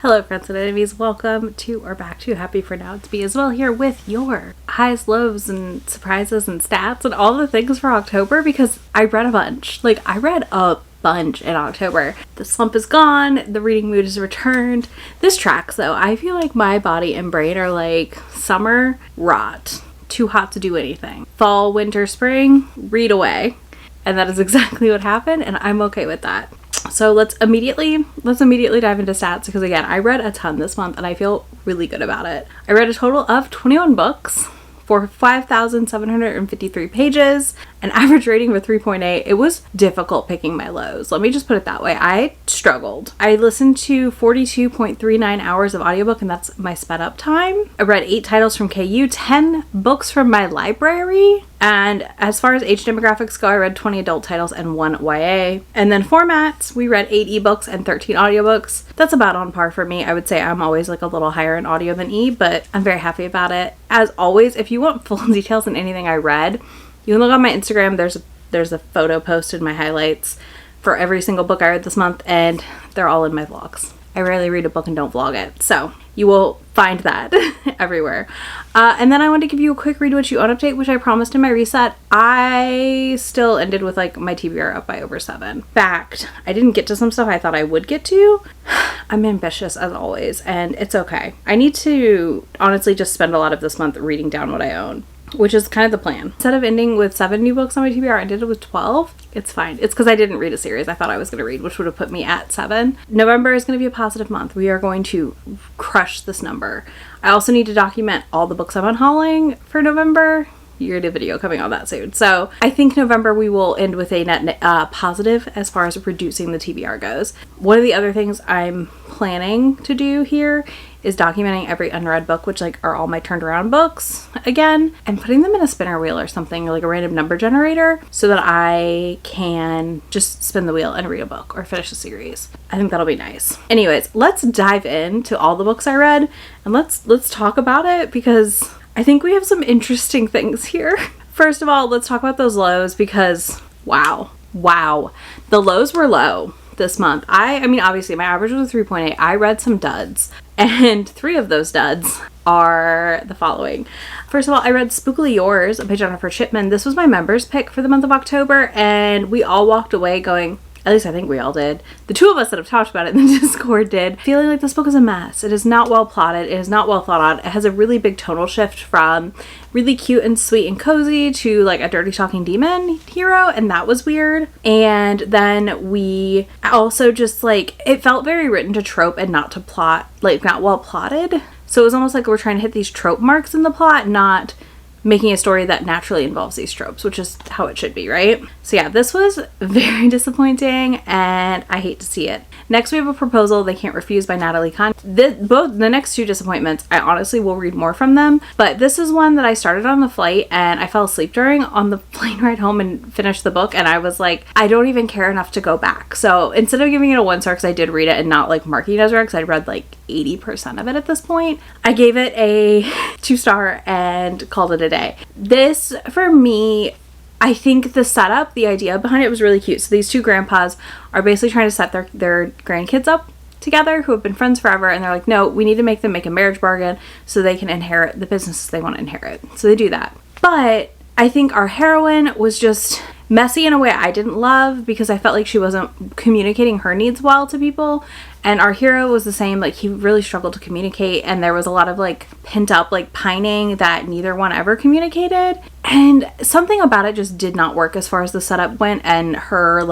Hello friends and enemies, welcome to or back to Happy for Now. It's me as well here with your highs, lows, and surprises and stats and all the things for October because I read a bunch. I read a bunch in October. The slump is gone, the reading mood is returned. This tracks though. I feel like my body and brain are like summer rot. Too hot to do anything. Fall, winter, spring, read away. And that is exactly what happened and I'm okay with that. So let's immediately dive into stats because again, I read a ton this month and I feel really good about it. I read a total of 21 books for 5,753 pages, an average rating of 3.8. It was difficult picking my lows. Let me just put it that way. I struggled. I listened to 42.39 hours of audiobook and that's my sped up time. I read 8 titles from KU, 10 books from my library. And as far as age demographics go, I read 20 adult titles and 1 YA. And then formats, we read 8 ebooks and 13 audiobooks. That's about on par for me. I would say I'm always like a little higher in audio than e, but I'm very happy about it. As always, if you want full details on anything I read, you can look on my Instagram. There's a photo posted in my highlights for every single book I read this month, and they're all in my vlogs. I rarely read a book and don't vlog it, so you will find that everywhere. And then I want to give you a quick read what you own update, which I promised in my reset. I still ended with like my TBR up by over 7. Fact, I didn't get to some stuff I thought I would get to. I'm ambitious as always, and it's okay. I need to honestly just spend a lot of this month reading down what I own, which is kind of the plan. Instead of ending with 7 new books on my TBR, I ended it with 12. It's fine. It's because I didn't read a series I thought I was going to read, which would have put me at 7. November is going to be a positive month. We are going to crush this number. I also need to document all the books I'm unhauling for November. You're going to do a video coming on that soon. So I think November we will end with a net positive as far as reducing the TBR goes. One of the other things I'm planning to do here is documenting every unread book, which are all my turned around books again, and putting them in a spinner wheel or something, like a random number generator, so that I can just spin the wheel and read a book or finish a series. I think that'll be nice. Anyways, let's dive into all the books I read and let's talk about it because I think we have some interesting things here. First of all, let's talk about those lows because wow, the lows were low this month. I mean, obviously my average was a 3.8. I read some duds, and 3 of those duds are the following. First of all, I read Spookily Yours by Jennifer Chipman. This was my members pick for the month of October, and we all walked away going, at least I think we all did. The 2 of us that have talked about it in the Discord did, feeling like this book is a mess. It is not well plotted. It is not well thought out. It has a really big tonal shift from really cute and sweet and cozy to like a dirty talking demon hero, and that was weird. And then we also just it felt very written to trope and not to plot, not well plotted. So it was almost like we're trying to hit these trope marks in the plot, not making a story that naturally involves these tropes, which is how it should be, right? So yeah, this was very disappointing and I hate to see it. Next, we have A Proposal They Can't Refuse by Natalie Kahn. Both the next 2 disappointments, I honestly will read more from them, but this is one that I started on the flight and I fell asleep during on the plane ride home and finished the book, and I was like, I don't even care enough to go back. So instead of giving it a 1 star because I did read it and not marking it as read because I read 80% of it at this point, I gave it a 2 star and called it a day. This, for me, I think the setup, the idea behind it was really cute. So these 2 grandpas are basically trying to set their grandkids up together who have been friends forever, and they're like, no, we need to make them make a marriage bargain so they can inherit the businesses they want to inherit. So they do that. But I think our heroine was just messy in a way I didn't love because I felt like she wasn't communicating her needs well to people. And our hero was the same, he really struggled to communicate, and there was a lot of pent up pining that neither one ever communicated. And something about it just did not work as far as the setup went, and her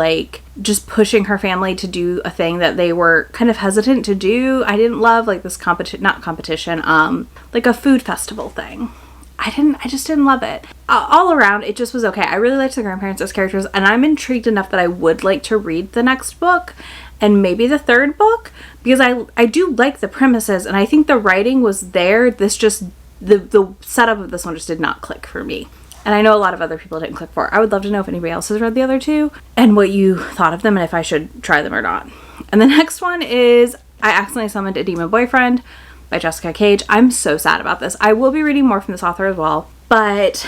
just pushing her family to do a thing that they were kind of hesitant to do. I didn't love this not competition, a food festival thing. I just didn't love it. All around, it just was okay. I really liked the grandparents as characters, and I'm intrigued enough that I would like to read the next book and maybe the 3rd book because I do like the premises and I think the writing was there. This just, the setup of this one just did not click for me. And I know a lot of other people didn't click for it. I would love to know if anybody else has read the other 2 and what you thought of them and if I should try them or not. And the next one is I Accidentally Summoned a Demon Boyfriend by Jessica Cage. I'm so sad about this. I will be reading more from this author as well. But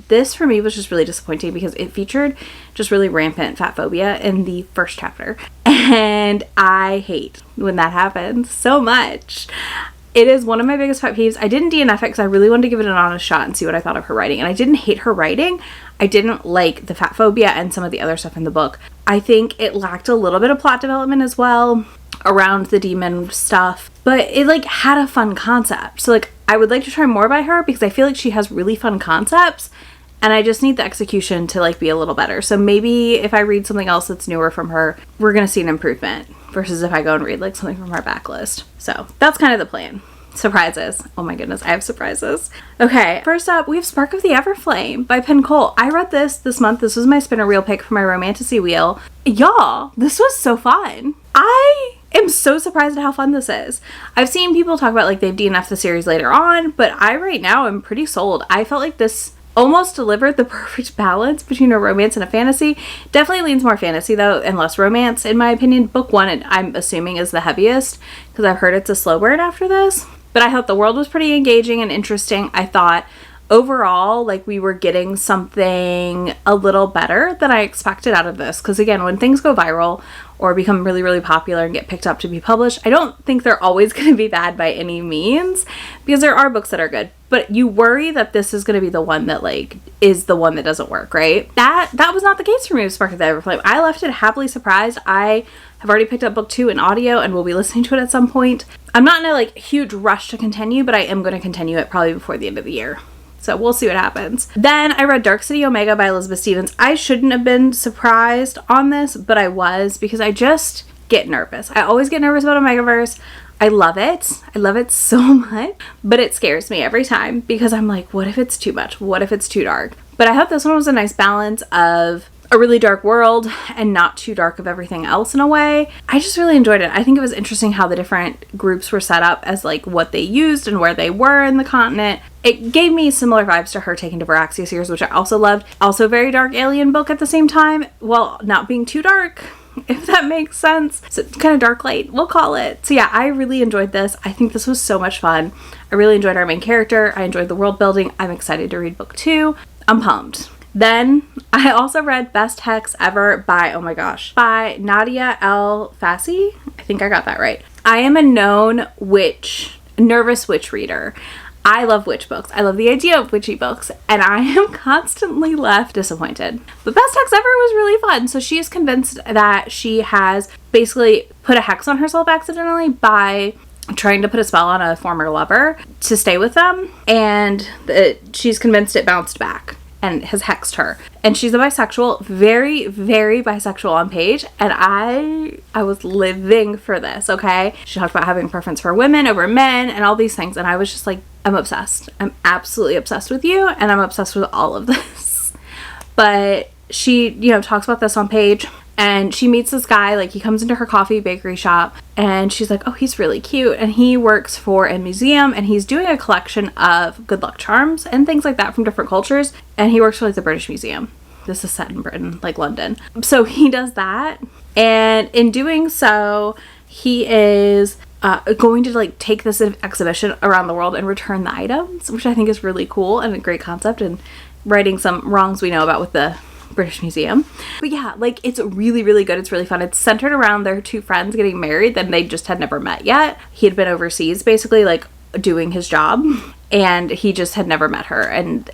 this for me was just really disappointing because it featured just really rampant fat phobia in the first chapter. And I hate when that happens so much. It is one of my biggest pet peeves. I didn't DNF it because I really wanted to give it an honest shot and see what I thought of her writing. And I didn't hate her writing. I didn't like the fat phobia and some of the other stuff in the book. I think it lacked a little bit of plot development as well around the demon stuff. But it like had a fun concept. So like I would like to try more by her because I feel like she has really fun concepts. And I just need the execution to like be a little better. So maybe if I read something else that's newer from her, we're going to see an improvement versus if I go and read like something from our backlist. So that's kind of the plan. Surprises. Oh my goodness, I have surprises. Okay, first up, we have Spark of the Everflame by Penn Cole. I read this month. This was my spinner wheel pick for my Romantasy wheel. Y'all, this was so fun. I am so surprised at how fun this is. I've seen people talk about like they've DNF'd the series later on, but I right now am pretty sold. I felt like this almost delivered the perfect balance between a romance and a fantasy. Definitely leans more fantasy though and less romance in my opinion. Book 1 I'm assuming is the heaviest because I've heard it's a slow burn after this. But I thought the world was pretty engaging and interesting. I thought overall like we were getting something a little better than I expected out of this. Because again, when things go viral or become really, really popular and get picked up to be published, I don't think they're always going to be bad by any means because there are books that are good. But you worry that this is going to be the one that like is the one that doesn't work, right? That was not the case for me with Spark of the Everflame. I left it happily surprised. I have already picked up book 2 in audio and will be listening to it at some point. I'm not in a like huge rush to continue, but I am going to continue it probably before the end of the year. So we'll see what happens. Then I read Dark City Omega by Elizabeth Stevens. I shouldn't have been surprised on this, but I was because I just get nervous. I always get nervous about Omegaverse. I love it. I love it so much, but it scares me every time because I'm like, what if it's too much? What if it's too dark? But I hope this one was a nice balance of a really dark world and not too dark of everything else in a way. I just really enjoyed it. I think it was interesting how the different groups were set up as like what they used and where they were in the continent. It gave me similar vibes to Her Taken to Varaxia series, which I also loved. Also very dark alien book at the same time, while not being too dark, if that makes sense. So kind of dark light, we'll call it. So yeah, I really enjoyed this. I think this was so much fun. I really enjoyed our main character. I enjoyed the world building. I'm excited to read book 2. I'm pumped. Then I also read Best Hex Ever by, oh my gosh, by Nadia El Fassi. I think I got that right. I am a known nervous witch reader. I love witch books. I love the idea of witchy books, and I am constantly left disappointed. But Best Hex Ever was really fun. So she is convinced that she has basically put a hex on herself accidentally by trying to put a spell on a former lover to stay with them, and she's convinced it bounced back and has hexed her. And she's a bisexual, very, very bisexual on page, and I was living for this, okay? She talked about having preference for women over men and all these things, and I was just like, I'm obsessed. I'm absolutely obsessed with you, and I'm obsessed with all of this. But she, talks about this on page, and she meets this guy, like he comes into her coffee bakery shop, and she's like, oh, he's really cute, and he works for a museum, and he's doing a collection of good luck charms and things like that from different cultures, and he works for like the British Museum. This is set in Britain, like London. So he does that, and in doing so, he is going to like take this exhibition around the world and return the items, which I think is really cool and a great concept, and righting some wrongs we know about with the British Museum. But yeah, like it's really, really good. It's really fun. It's centered around their two friends getting married that they just had never met yet. He had been overseas basically like doing his job, and he just had never met her. And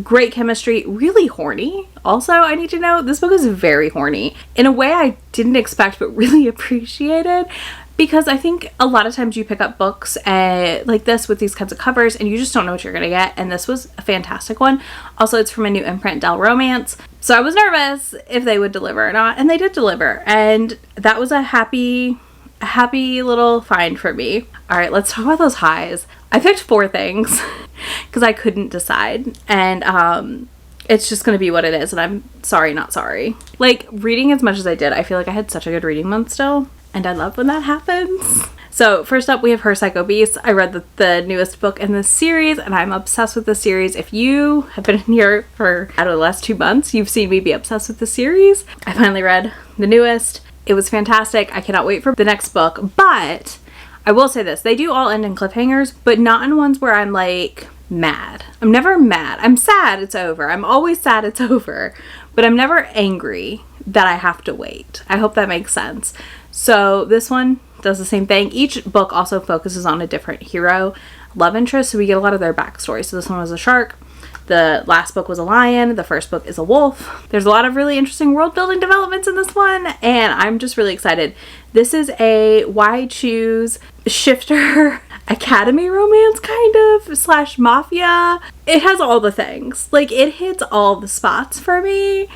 great chemistry, really horny. Also, I need to know, this book is very horny in a way I didn't expect but really appreciated. Because I think a lot of times you pick up books like this with these kinds of covers and you just don't know what you're going to get. And this was a fantastic one. Also, it's from a new imprint, Del Romance. So I was nervous if they would deliver or not. And they did deliver. And that was a happy little find for me. All right, let's talk about those highs. I picked 4 things because I couldn't decide. And it's just going to be what it is. And I'm sorry, not sorry. Like, reading as much as I did, I feel like I had such a good reading month still. And I love when that happens. So first up, we have Her Psycho Beast. I read the newest book in this series, and I'm obsessed with this series. If you have been in here for, I don't know, the last 2 months, you've seen me be obsessed with the series. I finally read the newest. It was fantastic. I cannot wait for the next book. But I will say this. They do all end in cliffhangers, but not in ones where I'm like, mad. I'm never mad. I'm sad it's over. I'm always sad it's over. But I'm never angry that I have to wait. I hope that makes sense. So this one does the same thing. Each book also focuses on a different hero love interest, so we get a lot of their backstory. So this one was a shark. The last book was a lion. The first book is a wolf. There's a lot of really interesting world building developments in this one, and I'm just really excited. This is a Why Choose shifter academy romance kind of / mafia. It has all the things. Like, it hits all the spots for me,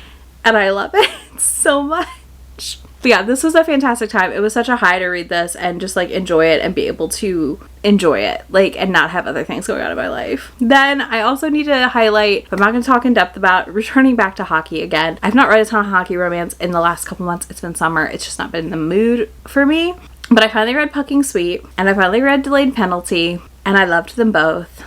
and I love it so much. But yeah, this was a fantastic time. It was such a high to read this and just like enjoy it and be able to enjoy it, like, and not have other things going on in my life. Then I also need to highlight, I'm not going to talk in depth about, returning back to hockey again. I've not read a ton of hockey romance in the last couple months. It's been summer. It's just not been in the mood for me. But I finally read Pucking Sweet and I finally read Delayed Penalty, and I loved them both.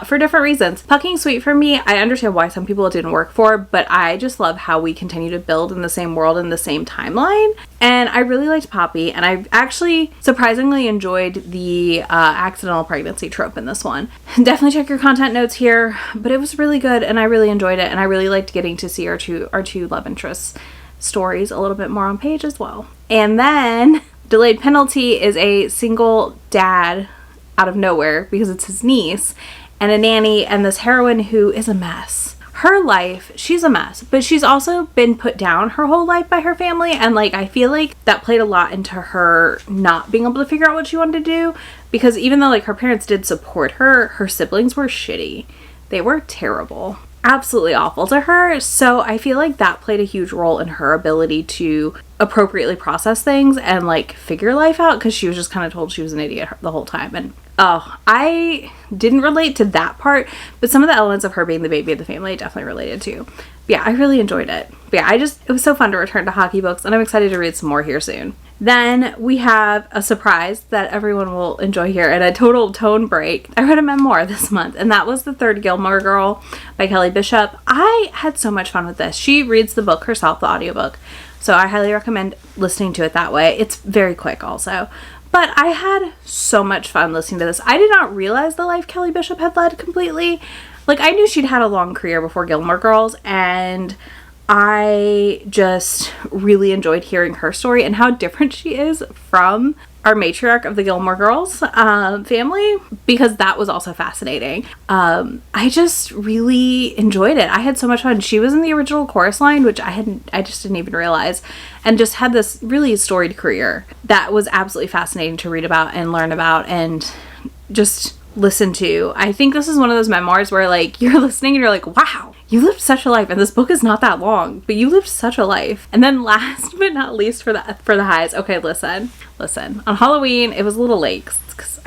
For different reasons. Pucking Sweet for me, I understand why some people it didn't work for, but I just love how we continue to build in the same world in the same timeline. And I really liked Poppy, and I actually surprisingly enjoyed the accidental pregnancy trope in this one. Definitely check your content notes here, but it was really good and I really enjoyed it, and I really liked getting to see our two love interests stories a little bit more on page as well. And then Delayed Penalty is a single dad out of nowhere because it's his niece and a nanny and this heroine who is a mess. Her life, she's a mess, but she's also been put down her whole life by her family, and like I feel like that played a lot into her not being able to figure out what she wanted to do, because even though like her parents did support her, her siblings were shitty. They were terrible. Absolutely awful to her. So I feel like that played a huge role in her ability to appropriately process things and like figure life out, because she was just kind of told she was an idiot the whole time. And I didn't relate to that part, but some of the elements of her being the baby of the family I definitely related to. But yeah, I really enjoyed it. But yeah, it was so fun to return to hockey books, and I'm excited to read some more here soon. Then we have a surprise that everyone will enjoy here, and a total tone break. I read a memoir this month, and that was The Third Gilmore Girl by Kelly Bishop. I had so much fun with this. She reads the book herself, the audiobook, so I highly recommend listening to it that way. It's very quick also. But I had so much fun listening to this. I did not realize the life Kelly Bishop had led completely. Like, I knew she'd had a long career before Gilmore Girls, and I just really enjoyed hearing her story and how different she is from our matriarch of the Gilmore Girls family, because that was also fascinating. I just really enjoyed it. I had so much fun. She was in the original chorus line, which I just didn't even realize, and just had this really storied career that was absolutely fascinating to read about and learn about and just listen to. I think this is one of those memoirs where like you're listening and you're like, wow, you lived such a life, and this book is not that long, but you lived such a life. And then last but not least for the highs. Okay, listen. On Halloween, it was a little late because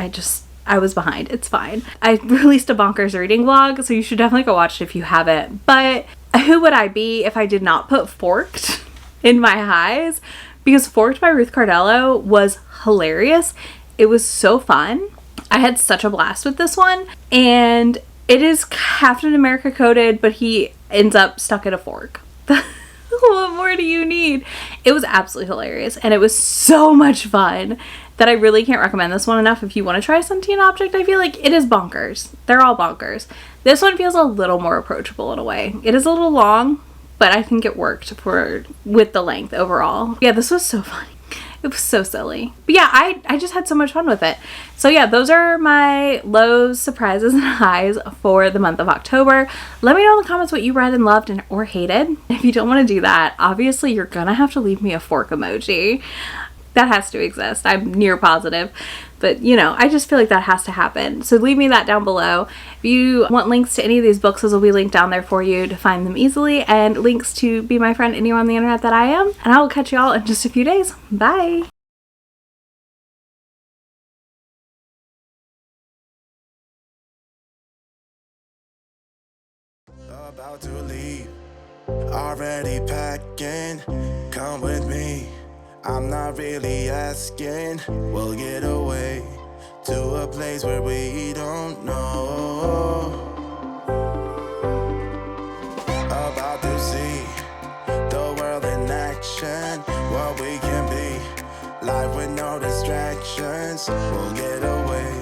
I was behind. It's fine. I released a bonkers reading vlog, so you should definitely go watch it if you haven't. But who would I be if I did not put Forked in my highs? Because Forked by Ruth Cardello was hilarious. It was so fun. I had such a blast with this one, and it is Captain America coded, but he ends up stuck in a fork. What more do you need? It was absolutely hilarious, and it was so much fun that I really can't recommend this one enough if you want to try Sentient Object. I feel like it is bonkers. They're all bonkers. This one feels a little more approachable in a way. It is a little long, but I think it worked with the length overall. Yeah, this was so funny. It was so silly. But yeah, I just had so much fun with it. So yeah, those are my lows, surprises, and highs for the month of October. Let me know in the comments what you read and loved or hated. If you don't want to do that, obviously you're gonna have to leave me a fork emoji. That has to exist. I'm near positive. But, you know, I just feel like that has to happen. So leave me that down below. If you want links to any of these books, those will be linked down there for you to find them easily, and links to be my friend anywhere on the internet that I am. And I will catch you all in just a few days. Bye! About to leave, already packing, come with me. I'm not really asking, we'll get away to a place where we don't know. About to see the world in action, what we can be, life with no distractions, we'll get away